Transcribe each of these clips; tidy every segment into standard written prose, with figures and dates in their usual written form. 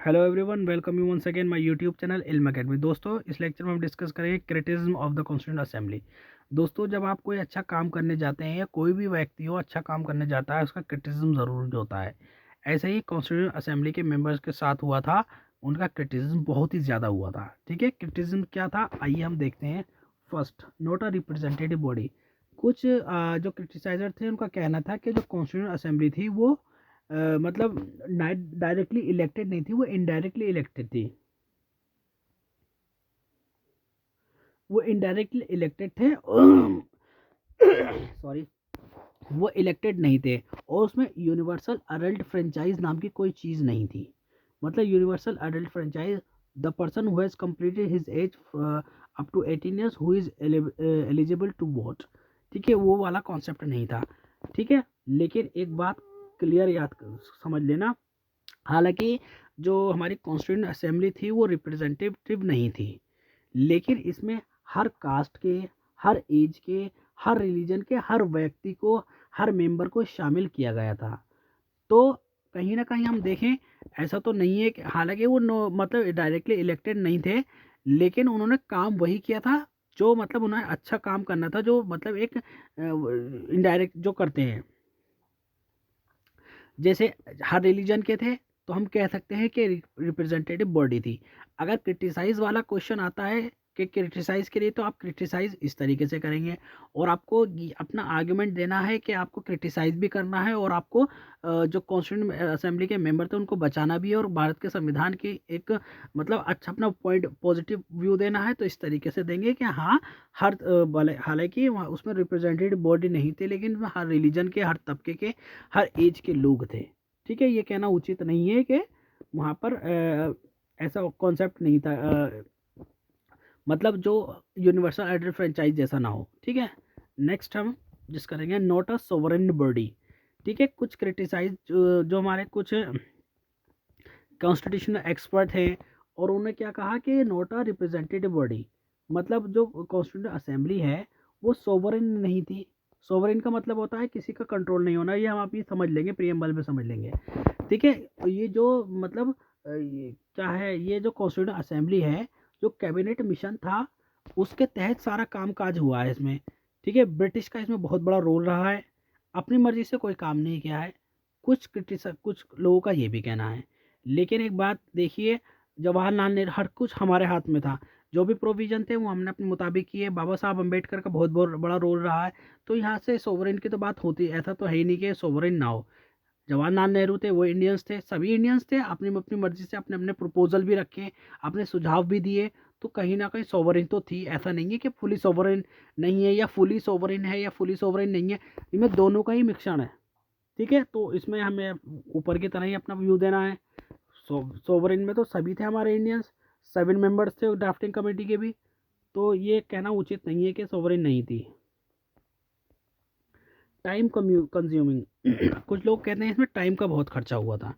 Hello everyone, welcome you once again my YouTube channel Ilm academy. दोस्तों, इस lecture में हम डिस्कस करेंगे criticism of the constituent assembly. दोस्तों, जब आप कोई अच्छा काम करने जाते हैं या कोई भी व्यक्ति हो अच्छा काम करने जाता है, उसका क्रिटिसिज्म ज़रूर होता है। ऐसे ही कॉन्स्टिट्यूंट असेंबली के मेंबर्स के साथ हुआ था। उनका क्रिटिसिज्म बहुत ही ज़्यादा हुआ था। ठीक है, क्रिटिसिज्म क्या था आइए हम देखते हैं। First, not a representative body. कुछ जो क्रिटिसाइजर थे उनका कहना था कि जो कॉन्स्टिट्यूंट असेंबली थी वो मतलब डायरेक्टली इलेक्टेड नहीं थी, वो इनडायरेक्टली इलेक्टेड थी। वो इनडायरेक्टली इलेक्टेड थे सॉरी, वो इलेक्टेड नहीं थे। और उसमें यूनिवर्सल अडल्ट फ्रेंचाइज नाम की कोई चीज़ नहीं थी। मतलब universal adult franchise, the person who has completed his age up to 18 years who is eligible to vote. ठीक है, वो वाला कॉन्सेप्ट नहीं था। ठीक है, लेकिन एक बात क्लियर समझ लेना। हालांकि जो हमारी कॉन्स्टिट्यूंट असेंबली थी वो रिप्रेजेंटेटिव नहीं थी, लेकिन इसमें हर कास्ट के, हर एज के, हर रिलीजन के, हर व्यक्ति को, हर मेंबर को शामिल किया गया था। तो कहीं ना कहीं हम देखें, ऐसा तो नहीं है कि हालांकि वो मतलब डायरेक्टली इलेक्टेड नहीं थे, लेकिन उन्होंने काम वही किया था जो मतलब उन्हें अच्छा काम करना था, जो मतलब एक इनडायरेक्ट जो करते हैं। जैसे हर रिलीजन के थे, तो हम कह सकते हैं कि रिप्रेजेंटेटिव बॉडी थी। अगर क्रिटिसाइज वाला क्वेश्चन आता है कि क्रिटिसाइज के लिए, तो आप क्रिटिसाइज इस तरीके से करेंगे। और आपको अपना आर्गुमेंट देना है कि आपको क्रिटिसाइज भी करना है, और आपको जो कॉन्स्टिट्यूंट असेंबली के मेंबर थे उनको बचाना भी है, और भारत के संविधान की एक मतलब अच्छा अपना पॉइंट पॉजिटिव व्यू देना है। तो इस तरीके से देंगे कि हाँ, हर हालांकि उसमें रिप्रेजेंटेटिव बॉडी नहीं थे, लेकिन हर रिलीजन के, हर तबके के, हर एज के लोग थे। ठीक है, ये कहना उचित नहीं है कि वहाँ पर ऐसा कॉन्सेप्ट नहीं था, मतलब जो यूनिवर्सल आइडल फ्रेंचाइज जैसा ना हो। ठीक है, नेक्स्ट हम जिस करेंगे नॉट अ सोवरेन बॉडी। ठीक है, कुछ क्रिटिसाइज जो हमारे कुछ कॉन्स्टिट्यूशनल एक्सपर्ट हैं, और उन्होंने क्या कहा कि नॉट अ रिप्रेजेंटेटिव बॉडी, मतलब जो कॉन्स्टिट्यूंट असेंबली है वो सोवरेन नहीं थी। सोवरेन का मतलब होता है किसी का कंट्रोल नहीं होना, ये हम आप ये समझ लेंगे, प्रियम्बल में समझ लेंगे। ठीक है, तो ये जो मतलब ये क्या है, ये जो कॉन्स्टिट्यूंट असेंबली है, जो कैबिनेट मिशन था उसके तहत सारा काम काज हुआ है इसमें। ठीक है, ब्रिटिश का इसमें बहुत बड़ा रोल रहा है। अपनी मर्जी से कोई काम नहीं किया है, कुछ लोगों का ये भी कहना है। लेकिन एक बात देखिए, जवाहरलाल नेहरू, हर कुछ हमारे हाथ में था। जो भी प्रोविजन थे वो हमने अपने मुताबिक किए। बाबा साहब अम्बेडकर का बहुत बड़ा रोल रहा है। तो यहाँ से सोवरेन की तो बात होती, ऐसा तो है ही नहीं कि सोवरेन ना हो। जवाहरलाल नेहरू थे, वो इंडियंस थे, सभी इंडियंस थे, अपनी अपनी मर्जी से अपने अपने प्रपोजल भी रखे, अपने सुझाव भी दिए। तो कहीं ना कहीं सोवरेन तो थी, ऐसा नहीं है कि फुली सोवरेन नहीं है, या फुली सोवरेन है या फुली सोवरेन नहीं है। इनमें दोनों का ही मिश्रण है। ठीक है, तो इसमें हमें ऊपर की तरह ही अपना व्यू देना है। सोवरेन में तो सभी थे हमारे इंडियंस, 7 मेंबर्स थे ड्राफ्टिंग कमेटी के भी। तो ये कहना उचित नहीं है कि सोवरेन नहीं थी। टाइम कंज्यूमिंग कुछ लोग कहते हैं इसमें टाइम का बहुत खर्चा हुआ था।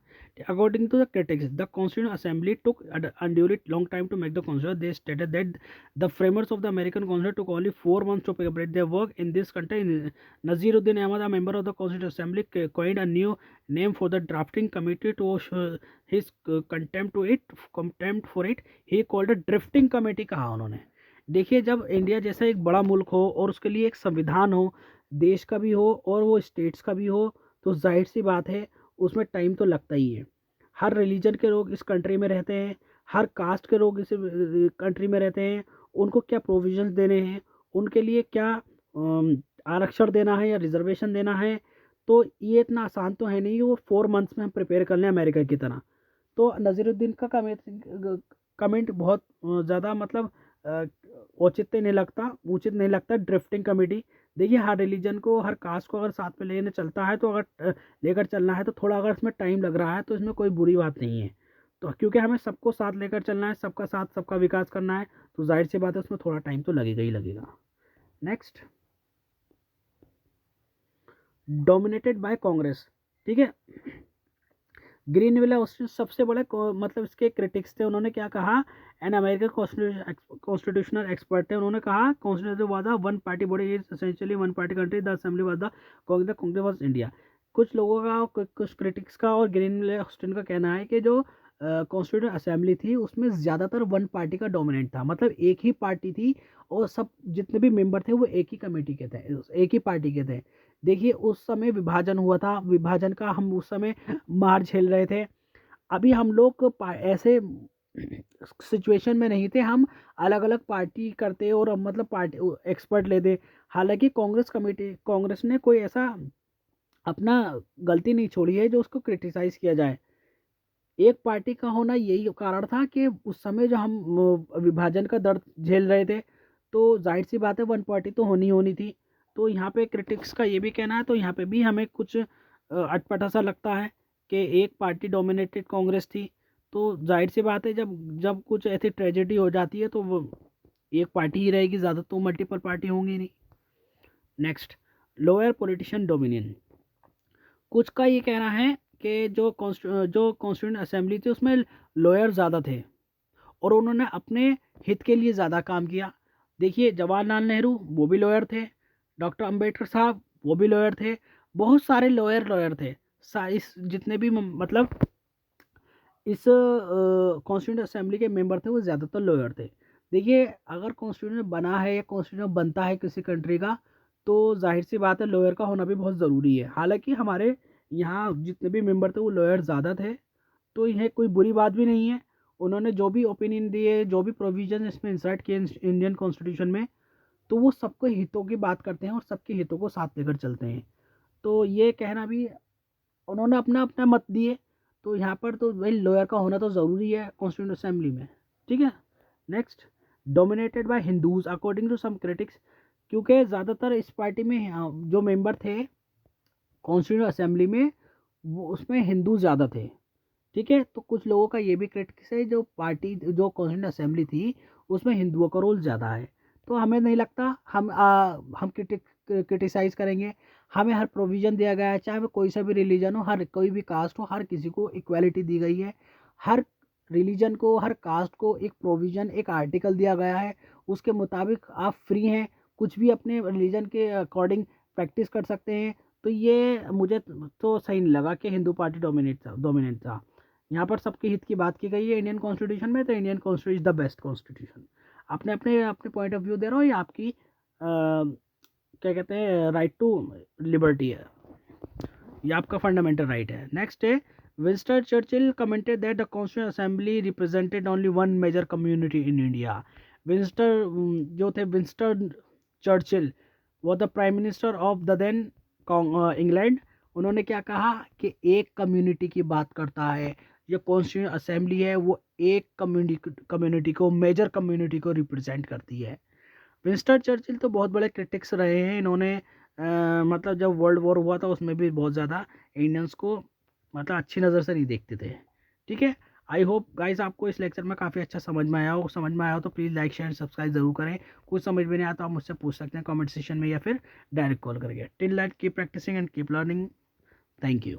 According to the critics, the constituent assembly took unduly long time to make the constitution. They stated that the framers of the American Constitution took only 4 months to complete their work. In this context, Naziruddin Ahmad, a member of the Constituent Assembly, coined a new name for the drafting committee to show his contempt for it. He called it drifting committee, कहा उन्होंने। देखिए, जब India जैसा एक बड़ा मुल्क हो और उसके लिए एक संविधान हो, देश का भी हो और वो स्टेट्स का भी हो, तो जाहिर सी बात है उसमें टाइम तो लगता ही है। हर रिलीजन के लोग इस कंट्री में रहते हैं, हर कास्ट के लोग इस कंट्री में रहते हैं। उनको क्या प्रोविजंस देने हैं, उनके लिए क्या आरक्षण देना है या रिजर्वेशन देना है। तो ये इतना आसान तो है नहीं कि वो 4 मंथ्स में हम प्रिपेयर कर लें अमेरिका की तरह। तो नज़ीरुद्दीन का कमेंट बहुत ज़्यादा मतलब अ, औचित्य नहीं लगता, उचित नहीं लगता। ड्रिफ्टिंग कमेटी, देखिए हर रिलीजन को, हर कास्ट को अगर साथ में लेने चलता है, तो अगर लेकर चलना है तो थोड़ा अगर इसमें टाइम लग रहा है तो इसमें कोई बुरी बात नहीं है। तो क्योंकि हमें सबको साथ लेकर चलना है, सबका साथ सबका विकास करना है, तो जाहिर सी बात है उसमें थोड़ा टाइम तो लगेगा ही लगेगा। Next, dominated bye Congress. ठीक है, ग्रीन विले ऑस्टिन सबसे बड़े मतलब इसके क्रिटिक्स थे। उन्होंने क्या कहा, एन अमेरिकन कॉन्स्टिट्यूशनल एक्सपर्ट थे, उन्होंने कहा constitution was a one party body, is essentially one party country, the assembly was the Congress was India. कुछ लोगों का, कुछ क्रिटिक्स का और ग्रीन विले ऑस्टिन का कहना है कि जो कॉन्स्टिट्यूएंट असेंबली थी उसमें ज़्यादातर वन पार्टी का डोमिनेंट था, मतलब एक ही पार्टी थी और सब जितने भी मेंबर थे वो एक ही कमेटी के थे, एक ही पार्टी के थे। देखिए उस समय विभाजन हुआ था, विभाजन का हम उस समय मार झेल रहे थे। अभी हम लोग ऐसे सिचुएशन में नहीं थे, हम अलग अलग पार्टी करते और मतलब पार्टी एक्सपर्ट लेते। हालांकि कांग्रेस ने कोई ऐसा अपना गलती नहीं छोड़ी है जो उसको क्रिटिसाइज किया जाए। एक पार्टी का होना यही कारण था कि उस समय जो हम विभाजन का दर्द झेल रहे थे, तो जाहिर सी बात है वन पार्टी तो होनी होनी थी। तो यहाँ पे क्रिटिक्स का ये भी कहना है, तो यहाँ पे भी हमें कुछ अटपटा सा लगता है कि एक पार्टी डोमिनेटेड कांग्रेस थी। तो जाहिर सी बात है जब जब कुछ ऐसी ट्रेजेडी हो जाती है तो वो एक पार्टी ही रहेगी, ज़्यादा तो मल्टीपल पार्टी होंगी नहीं। Next, lower politician dominion. कुछ का ये कहना है कि जो कॉन्स्टिट्यूंट असेंबली थी उसमें लॉयर ज़्यादा थे और उन्होंने अपने हित के लिए ज़्यादा काम किया। देखिए जवाहरलाल नेहरू वो भी लॉयर थे, डॉक्टर अंबेडकर साहब वो भी लॉयर थे, बहुत सारे लॉयर थे। इस जितने भी मतलब इस कॉन्स्टिट्यूंट असेंबली के मेंबर थे वो ज़्यादातर लॉयर थे। देखिए अगर कॉन्स्टिट्यूंट बना है या कॉन्स्टिट्यूंट बनता है किसी कंट्री का, तो जाहिर सी बात है लॉयर का होना भी बहुत ज़रूरी है। हालांकि हमारे यहाँ जितने भी मेंबर थे वो लॉयर ज़्यादा थे, तो यह कोई बुरी बात भी नहीं है। उन्होंने जो भी ओपिनियन दिए, जो भी प्रोविजन इसमें इंसर्ट किए इंडियन कॉन्स्टिट्यूशन में, तो वो सबके हितों की बात करते हैं और सबके हितों को साथ लेकर चलते हैं। तो ये कहना भी उन्होंने अपना अपना मत दिए, तो यहाँ पर तो भाई लॉयर का होना तो ज़रूरी है कॉन्स्टिट्यूंट असेंबली में। ठीक है। Next, dominated by Hindus according to some critics. क्योंकि ज़्यादातर इस पार्टी में जो मेंबर थे कॉन्स्टिट्यूंट असेंबली में वो उसमें हिंदू ज़्यादा थे। ठीक है, तो कुछ लोगों का ये भी क्रिटिक्स है जो पार्टी जो कॉन्स्टिट्यूंट असेंबली थी उसमें हिंदुओं का रोल ज़्यादा है। तो हमें नहीं लगता हम क्रिटिसाइज़ करेंगे। हमें हर प्रोविज़न दिया गया है, चाहे वो कोई सा भी रिलीजन हो, हर कोई भी कास्ट हो, हर किसी को इक्वालिटी दी गई है। हर रिलीजन को, हर कास्ट को एक प्रोविज़न, एक आर्टिकल दिया गया है, उसके मुताबिक आप फ्री हैं, कुछ भी अपने रिलीजन के अकॉर्डिंग प्रैक्टिस कर सकते हैं। तो ये मुझे तो सही नहीं लगा कि हिंदू पार्टी डोमिनेट था। यहाँ पर सबके हित की बात की गई है इंडियन कॉन्स्टिट्यूशन में, तो Indian constitution the best constitution. अपने अपने अपने पॉइंट ऑफ व्यू दे रहा हूँ, ये आपकी क्या कहते हैं राइट टू लिबर्टी है, ये आपका फंडामेंटल राइट है। नेक्स्ट है, Winston Churchill commented that the constituent assembly represented only one major community in India. Winston Churchill वो the prime minister of the then England. उन्होंने क्या कहा कि एक कम्युनिटी की बात करता है, जो कॉन्स्टिट्यूंट असेंबली है वो एक कम्युनिटी को, मेजर कम्युनिटी को रिप्रेजेंट करती है। विंस्टन चर्चिल तो बहुत बड़े क्रिटिक्स रहे हैं। इन्होंने मतलब जब वर्ल्ड वॉर हुआ था उसमें भी बहुत ज़्यादा इंडियंस को मतलब अच्छी नज़र से नहीं देखते थे। ठीक है। आई होप गाइस आपको इस लेक्चर में काफ़ी अच्छा समझ में आया हो तो प्लीज़ लाइक शेयर सब्सक्राइब जरूर करें। कुछ समझ में नहीं आता आप मुझसे पूछ सकते हैं कमेंट सेक्शन में या फिर डायरेक्ट कॉल करके। Till that keep practising and keep learning. Thank you.